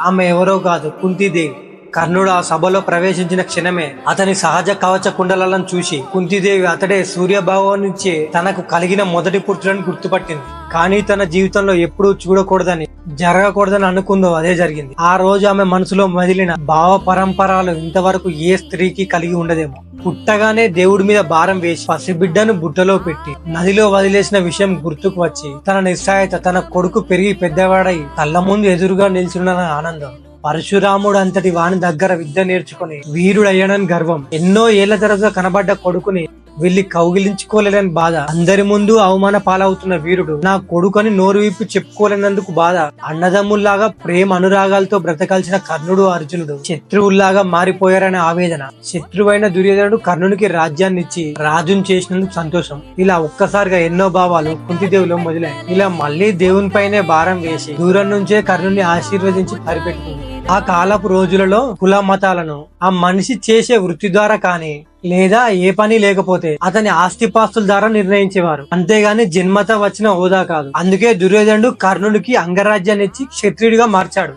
ఆమె ఎవరో కాదు, కుంతీదేవి. కర్ణుడు ఆ సభలో ప్రవేశించిన క్షణమే అతని సహజ కవచ కుండలను చూసి కుంతీదేవి అతడే సూర్యభావం నుంచి తనకు కలిగిన మొదటి పుత్రులను గుర్తుపట్టింది. కానీ తన జీవితంలో ఎప్పుడూ చూడకూడదని, జరగకూడదని అనుకుందో అదే జరిగింది. ఆ రోజు ఆమె మనసులో మెదిలిన భావ పరంపరలు ఇంతవరకు ఏ స్త్రీకి కలిగి ఉండదేమో. పుట్టగానే దేవుడి మీద భారం వేసి పసిబిడ్డను బుట్టలో పెట్టి నదిలో వదిలేసిన విషయం గుర్తుకు వచ్చి తన నిస్సాయత, తన కొడుకు పెరిగి పెద్దవాడై కళ్ళ ముందు ఎదురుగా నిల్చున్న ఆనందం, పరశురాముడు అంతటి వాని దగ్గర విద్య నేర్చుకుని వీరుడయ్యాడని గర్వం, ఎన్నో ఏళ్ల తరచుగా కనబడ్డ కొడుకుని వెళ్లి కౌగిలించుకోలేని బాధ, అందరి ముందు అవమాన పాలవుతున్న వీరుడు నా కొడుకుని నోరు విప్పి చెప్పుకోలేనందుకు బాధ, అన్నదమ్ముల్లాగా ప్రేమ అనురాగాలతో బ్రతకాల్సిన కర్ణుడు అర్జునుడు శత్రువుల్లాగా మారిపోయారనే ఆవేదన, శత్రువైన దుర్యోధనుడు కర్ణునికి రాజ్యాన్ని ఇచ్చి రాజును చేసినందుకు సంతోషం. ఇలా ఒక్కసారిగా ఎన్నో భావాలు కుంతిదేవిలో మొదలయ్యాయి. ఇలా మళ్లీ దేవుని పైనే భారం వేసి దూరం నుంచే కర్ణుని ఆశీర్వదించి పరిపెట్టుకుంది. ఆ కాలపు రోజులలో కుల మతాలను ఆ మనిషి చేసే వృత్తి ద్వారా కానీ లేదా ఏ పని లేకపోతే అతని ఆస్తిపాస్తుల ద్వారా నిర్ణయించేవారు, అంతేగాని జన్మత వచ్చిన హోదా కాదు. అందుకే దుర్యోధనుడు కర్ణుడికి అంగరాజ్యాన్ని ఇచ్చి క్షత్రియుడిగా మార్చాడు.